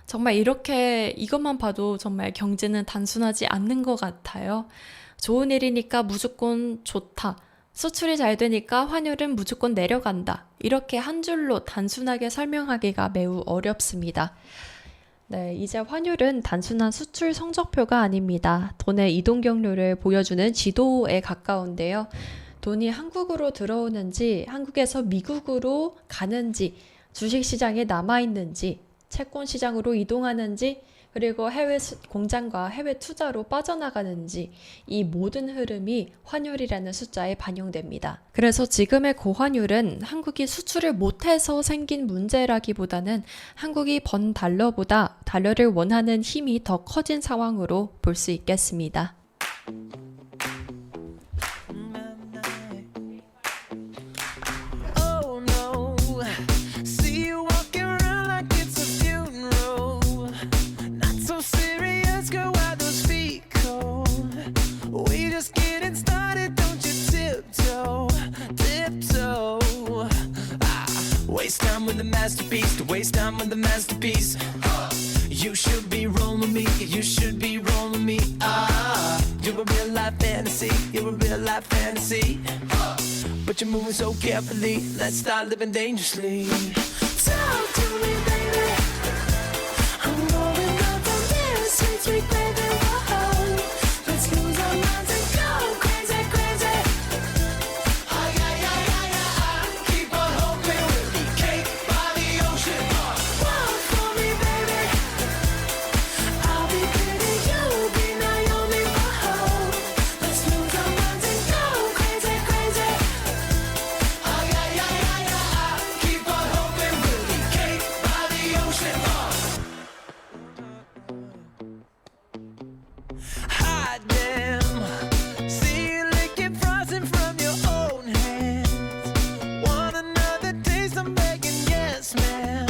정말 이렇게 이것만 봐도 정말 경제는 단순하지 않는 것 같아요. 좋은 일이니까 무조건 좋다. 수출이 잘 되니까 환율은 무조건 내려간다. 이렇게 한 줄로 단순하게 설명하기가 매우 어렵습니다. 네, 이제 환율은 단순한 수출 성적표가 아닙니다. 돈의 이동 경로를 보여주는 지도에 가까운데요. 돈이 한국으로 들어오는지, 한국에서 미국으로 가는지, 주식시장에 남아있는지, 채권시장으로 이동하는지, 그리고 해외 공장과 해외 투자로 빠져나가는지 이 모든 흐름이 환율이라는 숫자에 반영됩니다. 그래서 지금의 고환율은 한국이 수출을 못해서 생긴 문제라기보다는 한국이 번 달러보다 달러를 원하는 힘이 더 커진 상황으로 볼 수 있겠습니다. Oh no, see you walking around like it's a funeral. Not so serious, girl, why those feet cold? We just getting started, don't you tiptoe, tiptoe. Waste time with the masterpiece, to waste time with the masterpiece. You should be rolling me, you should be rolling me. You're a real life fantasy, you're a real life fantasy. But you're moving so carefully, let's start living dangerously. Talk to me, baby. I'm going up on this sweet, sweet baby. Whoa. Let's lose our minds and go crazy, crazy. Ay, ay, ay, ay, ay. Keep on hoping we'll be cake by the ocean. Walk for me, baby. I'll be pretty, you'll be Naomi. Whoa. Let's lose our minds and go crazy, crazy. Ay, ay, ay, ay, ay. Keep on hoping we'll be cake by the ocean. Hot damn. See you licking frosting from your own hands. Want another taste? I'm begging, yes, ma'am.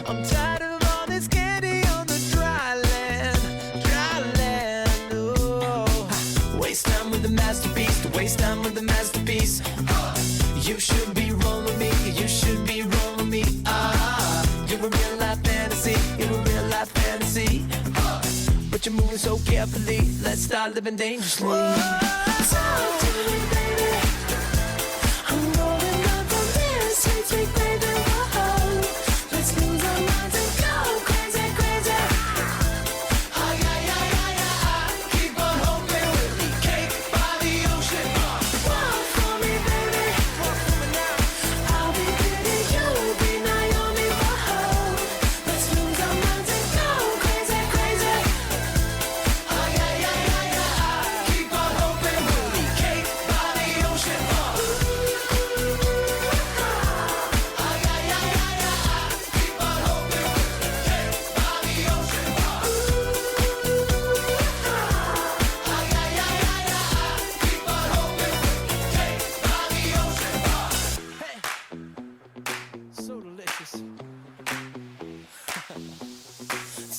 I'm tired of all this candy on the dry land, dry land. Oh, waste time with the masterpiece, to waste time with the masterpiece. You should be rolling me, you should be rolling me. You're a real life fantasy, you're a real life fantasy. But you're moving so carefully, let's start living dangerously. Talk to me, baby. I'm rolling up on this sweet, sweet baby. Whoa. Let's lose our minds and go crazy, crazy. Ay, ay, ay, ay, ay. Keep on hoping we'll be cake by the ocean. Walk for me, baby. Walk for me now. I'll be pretty, you'll be Naomi. Whoa. Let's lose our minds and go crazy, crazy. Ay, ay, ay, ay, ay. Keep on hoping we'll be cake by the ocean. Ay, ay, ay, ay, ay. Keep on hoping we'll be cake by the ocean. Ay, ay, ay, ay, ay. Keep on hoping we'll be cake by the ocean. Hey, so delicious.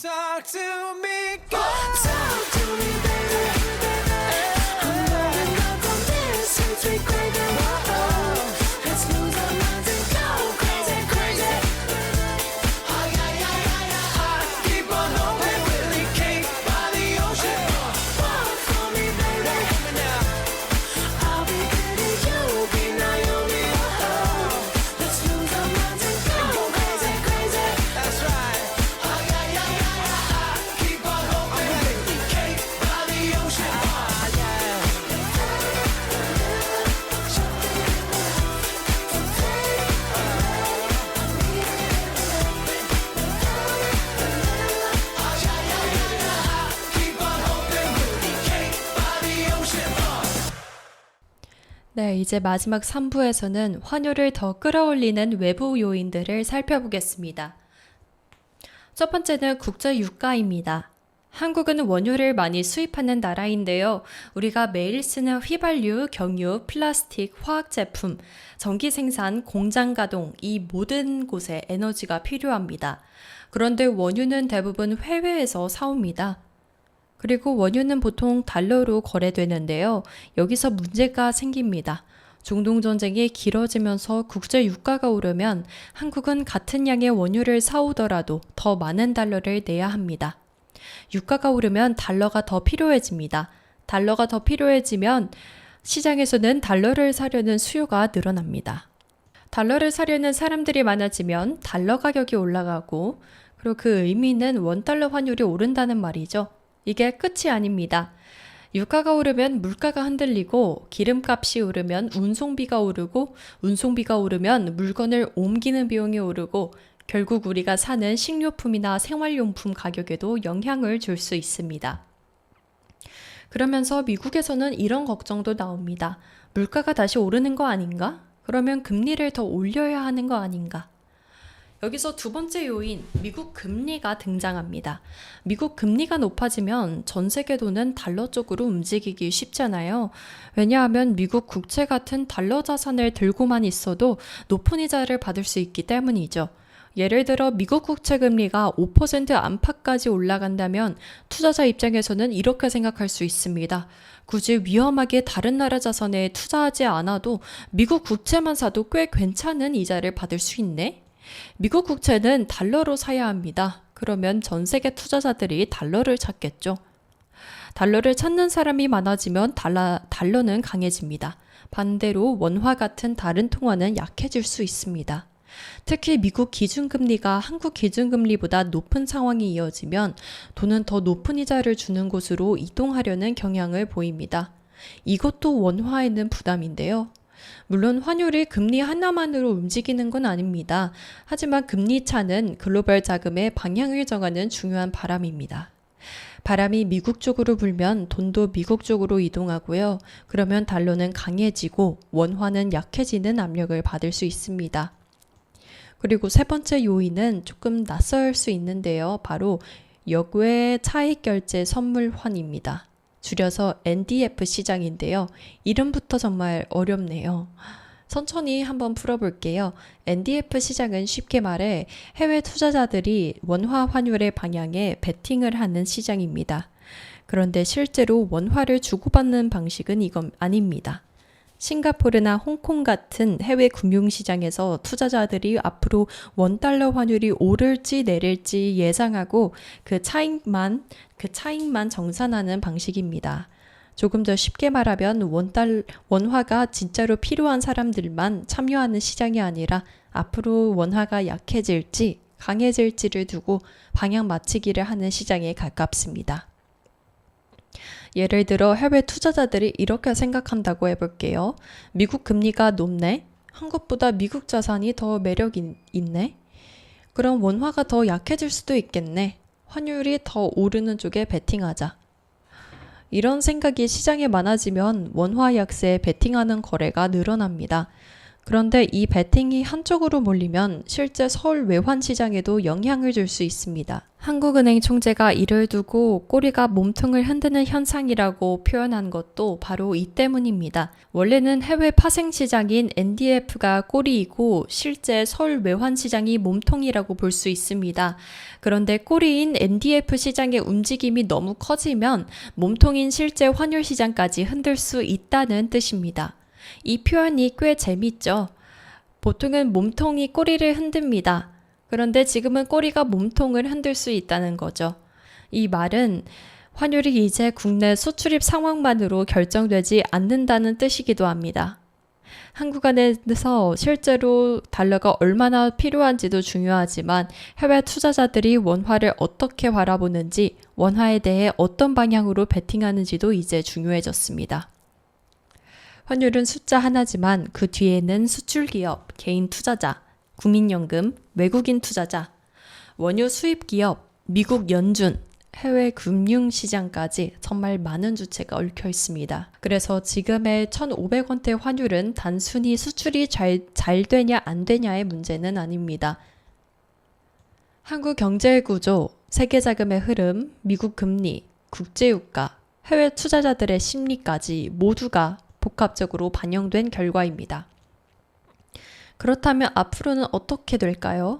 Talk to me, girl. Talk to me, baby. I'm rolling up on this sweet, sweet baby. Whoa. Let's lose our minds and go crazy, crazy. Ay, ay, ay, ay, ay. Keep on hoping we'll be cake by the ocean. Walk for me, baby. I'll be pretty, you'll be Naomi. Whoa. Let's lose our minds and go crazy, crazy. That's right. Ay, ay, ay, ay, ay. Keep on hoping we'll be cake by the ocean. Keep on hoping we'll be cake by the ocean. 네, 이제 마지막 3부에서는 환율을 더 끌어올리는 외부 요인들을 살펴보겠습니다. 첫 번째는 국제 유가입니다. 한국은 원유를 많이 수입하는 나라인데요. 우리가 매일 쓰는 휘발유, 경유, 플라스틱, 화학제품, 전기 생산, 공장 가동 이 모든 곳에 에너지가 필요합니다. 그런데 원유는 대부분 해외에서 사옵니다. 그리고 원유는 보통 달러로 거래되는데요. 여기서 문제가 생깁니다. 중동 전쟁이 길어지면서 국제 유가가 오르면 한국은 같은 양의 원유를 사오더라도 더 많은 달러를 내야 합니다. 유가가 오르면 달러가 더 필요해집니다. 달러가 더 필요해지면 시장에서는 달러를 사려는 수요가 늘어납니다. 달러를 사려는 사람들이 많아지면 달러 가격이 올라가고 그리고 그 의미는 원달러 환율이 오른다는 말이죠. 이게 끝이 아닙니다. 유가가 오르면 물가가 흔들리고 기름값이 오르면 운송비가 오르고 운송비가 오르면 물건을 옮기는 비용이 오르고 결국 우리가 사는 식료품이나 생활용품 가격에도 영향을 줄 수 있습니다. 그러면서 미국에서는 이런 걱정도 나옵니다. 물가가 다시 오르는 거 아닌가? 그러면 금리를 더 올려야 하는 거 아닌가? 여기서 두 번째 요인, 미국 금리가 등장합니다. 미국 금리가 높아지면 전 세계 돈은 달러 쪽으로 움직이기 쉽잖아요. 왜냐하면 미국 국채 같은 달러 자산을 들고만 있어도 높은 이자를 받을 수 있기 때문이죠. 예를 들어 미국 국채 금리가 5% 안팎까지 올라간다면 투자자 입장에서는 이렇게 생각할 수 있습니다. 굳이 위험하게 다른 나라 자산에 투자하지 않아도 미국 국채만 사도 꽤 괜찮은 이자를 받을 수 있네? 미국 국채는 달러로 사야 합니다. 그러면 전 세계 투자자들이 달러를 찾겠죠. 달러를 찾는 사람이 많아지면 달러는 강해집니다. 반대로 원화 같은 다른 통화는 약해질 수 있습니다. 특히 미국 기준금리가 한국 기준금리보다 높은 상황이 이어지면 돈은 더 높은 이자를 주는 곳으로 이동하려는 경향을 보입니다. 이것도 원화에는 부담인데요. 물론 환율이 금리 하나만으로 움직이는 건 아닙니다. 하지만 금리 차는 글로벌 자금의 방향을 정하는 중요한 바람입니다. 바람이 미국 쪽으로 불면 돈도 미국 쪽으로 이동하고요. 그러면 달러는 강해지고 원화는 약해지는 압력을 받을 수 있습니다. 그리고 세 번째 요인은 조금 낯설 수 있는데요. 바로 역외 차익결제 선물환입니다. 줄여서 NDF 시장인데요. 이름부터 정말 어렵네요. 천천히 한번 풀어볼게요. NDF 시장은 쉽게 말해 해외 투자자들이 원화 환율의 방향에 베팅을 하는 시장입니다. 그런데 실제로 원화를 주고받는 방식은 이건 아닙니다. 싱가포르나 홍콩 같은 해외 금융시장에서 투자자들이 앞으로 원달러 환율이 오를지 내릴지 예상하고 그 차익만 정산하는 방식입니다. 조금 더 쉽게 말하면 원화가 진짜로 필요한 사람들만 참여하는 시장이 아니라 앞으로 원화가 약해질지 강해질지를 두고 방향 맞추기를 하는 시장에 가깝습니다. 예를 들어 해외 투자자들이 이렇게 생각한다고 해볼게요. 미국 금리가 높네? 한국보다 미국 자산이 더 매력 있네? 그럼 원화가 더 약해질 수도 있겠네. 환율이 더 오르는 쪽에 베팅하자. 이런 생각이 시장에 많아지면 원화 약세에 베팅하는 거래가 늘어납니다. 그런데 이 베팅이 한쪽으로 몰리면 실제 서울 외환 시장에도 영향을 줄 수 있습니다. 한국은행 총재가 이를 두고 꼬리가 몸통을 흔드는 현상이라고 표현한 것도 바로 이 때문입니다. 원래는 해외 파생 시장인 NDF가 꼬리이고 실제 서울 외환 시장이 몸통이라고 볼 수 있습니다. 그런데 꼬리인 NDF 시장의 움직임이 너무 커지면 몸통인 실제 환율 시장까지 흔들 수 있다는 뜻입니다. 이 표현이 꽤 재밌죠? 보통은 몸통이 꼬리를 흔듭니다. 그런데 지금은 꼬리가 몸통을 흔들 수 있다는 거죠. 이 말은 환율이 이제 국내 수출입 상황만으로 결정되지 않는다는 뜻이기도 합니다. 한국 안에서 실제로 달러가 얼마나 필요한지도 중요하지만 해외 투자자들이 원화를 어떻게 바라보는지, 원화에 대해 어떤 방향으로 베팅하는지도 이제 중요해졌습니다. 환율은 숫자 하나지만 그 뒤에는 수출기업, 개인 투자자, 국민연금, 외국인 투자자, 원유 수입기업, 미국 연준, 해외 금융시장까지 정말 많은 주체가 얽혀 있습니다. 그래서 지금의 1,500원대 환율은 단순히 수출이 잘 되냐 안 되냐의 문제는 아닙니다. 한국 경제의 구조, 세계 자금의 흐름, 미국 금리, 국제유가, 해외 투자자들의 심리까지 모두가 복합적으로 반영된 결과입니다. 그렇다면 앞으로는 어떻게 될까요?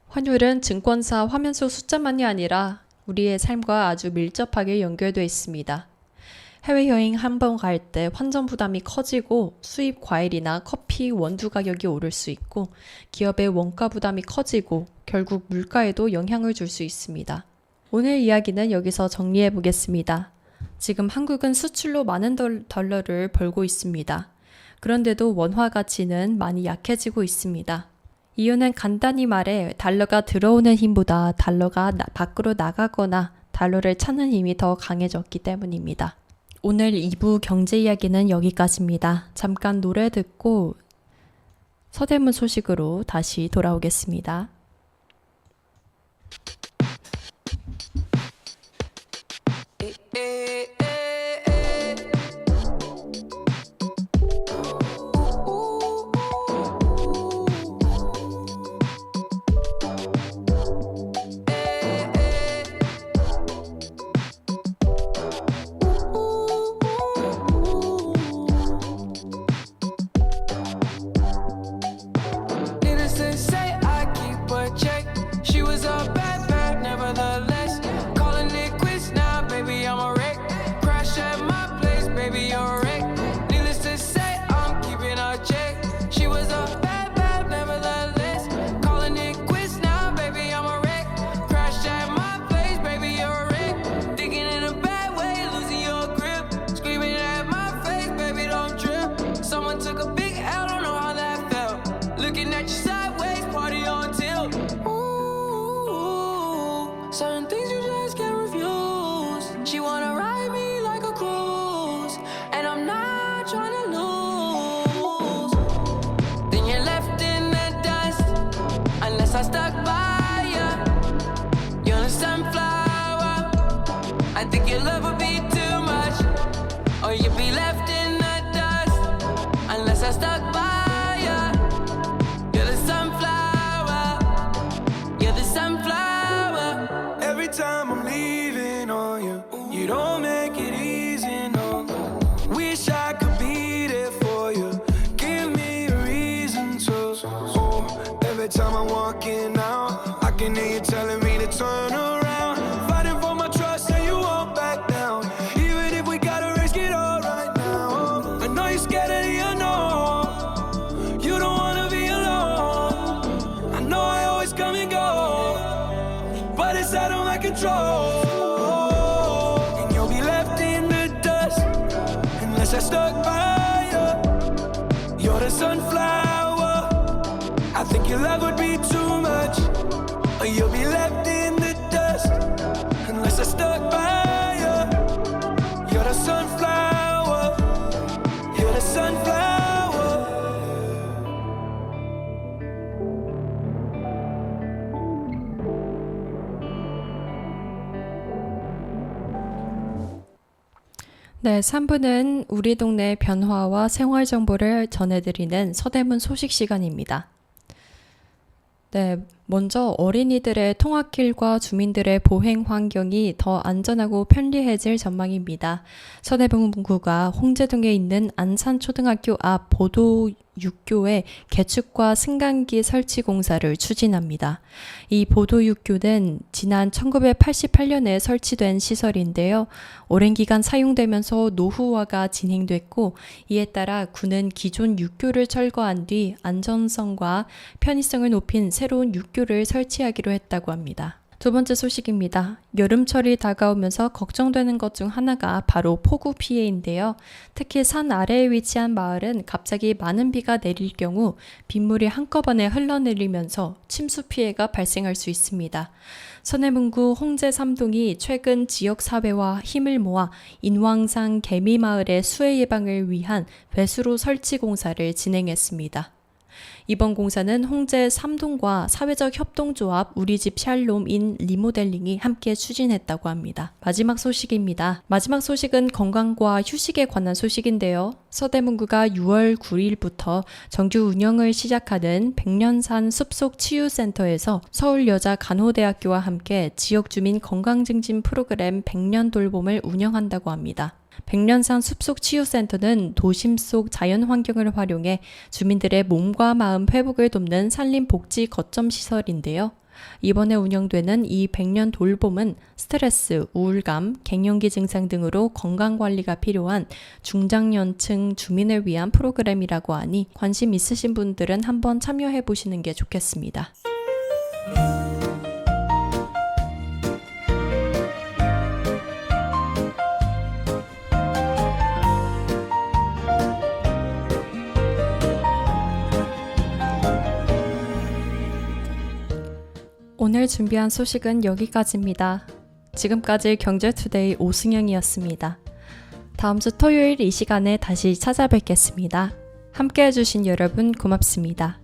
환율은 증권사 화면 속 숫자만이 아니라 우리의 삶과 아주 밀접하게 연결되어 있습니다. 해외여행 한 번 갈 때 환전 부담이 커지고 수입 과일이나 커피, 원두 가격이 오를 수 있고 기업의 원가 부담이 커지고 결국 물가에도 영향을 줄 수 있습니다. 오늘 이야기는 여기서 정리해 보겠습니다. 지금 한국은 수출로 많은 달러를 벌고 있습니다. 그런데도 원화 가치는 많이 약해지고 있습니다. 이유는 간단히 말해 달러가 들어오는 힘보다 달러가 밖으로 나가거나 달러를 찾는 힘이 더 강해졌기 때문입니다. 오늘 2부 경제 이야기는 여기까지입니다. 잠깐 노래 듣고 서대문 소식으로 다시 돌아오겠습니다. Needless to say, I keep a check. She was a bad, bad, nevertheless. Calling it quits now, baby, I'm a wreck. Crash at my place, baby, you're a wreck. Needless to say, I'm keeping a check. She was a bad, bad, nevertheless. Calling it quits now, baby, I'm a wreck. Crash at my place, baby, you're a wreck. Thinking in a bad way, losing your grip. Screaming at my face, baby, don't trip. Someone took a big L, don't know how that felt. Looking at you sideways, party on tilt. Ooh, certain things you just can't refuse. She wanna ride me like a cruise, and I'm not trying to lose. Then you're left in the dust, unless I stuck by ya. You're a sunflower. I think your love would be too much, or you'd be left in the dust, unless I stuck by ya. You're the sunflower. You're the sunflower. Every time I'm leaving on you, you don't make it easy, no. Wish I could be there for you. Give me a reason to. Oh, every time I'm walking out, I can hear you telling me to turn around. Fighting for my trust and you won't back down. Even if we gotta risk it all right now. I know you're scared of the unknown. You don't wanna be alone. I know I always come and go, but it's out of my control. And you'll be left in the dust unless I stuck by you. You're the sunflower. I think your love would be too much, or you'll be left in the dust unless I stuck by you. You're the sunflower. You're the sunflower. 네, 3부는 우리 동네 변화와 생활 정보를 전해드리는 서대문 소식 시간입니다. 네, 먼저 어린이들의 통학길과 주민들의 보행 환경이 더 안전하고 편리해질 전망입니다. 서대문구가 홍제동에 있는 안산초등학교 앞 보도 6교의 개축과 승강기 설치 공사를 추진합니다. 이 보도 6교는 지난 1988년에 설치된 시설인데요. 오랜 기간 사용되면서 노후화가 진행됐고, 이에 따라 구는 기존 6교를 철거한 뒤 안전성과 편의성을 높인 새로운 6교를 설치하기로 했다고 합니다. 두 번째 소식입니다. 여름철이 다가오면서 걱정되는 것 중 하나가 바로 폭우 피해인데요. 특히 산 아래에 위치한 마을은 갑자기 많은 비가 내릴 경우 빗물이 한꺼번에 흘러내리면서 침수 피해가 발생할 수 있습니다. 서대문구 홍제 3동이 최근 지역사회와 힘을 모아 인왕산 개미마을의 수해 예방을 위한 배수로 설치 공사를 진행했습니다. 이번 공사는 홍제 3동과 사회적 협동조합 우리집 샬롬인 리모델링이 함께 추진했다고 합니다. 마지막 소식입니다. 마지막 소식은 건강과 휴식에 관한 소식인데요. 서대문구가 6월 9일부터 정규 운영을 시작하는 백년산 숲속치유센터에서 서울여자간호대학교와 함께 지역주민 건강증진 프로그램 백년돌봄을 운영한다고 합니다. 백년산 숲속치유센터는 도심 속 자연환경을 활용해 주민들의 몸과 마음 회복을 돕는 산림복지 거점 시설인데요. 이번에 운영되는 이 백년 돌봄은 스트레스, 우울감, 갱년기 증상 등으로 건강관리가 필요한 중장년층 주민을 위한 프로그램이라고 하니 관심 있으신 분들은 한번 참여해 보시는 게 좋겠습니다. 오늘 준비한 소식은 여기까지입니다. 지금까지 경제투데이 오승영이었습니다. 다음 주 토요일 이 시간에 다시 찾아뵙겠습니다. 함께 해주신 여러분 고맙습니다.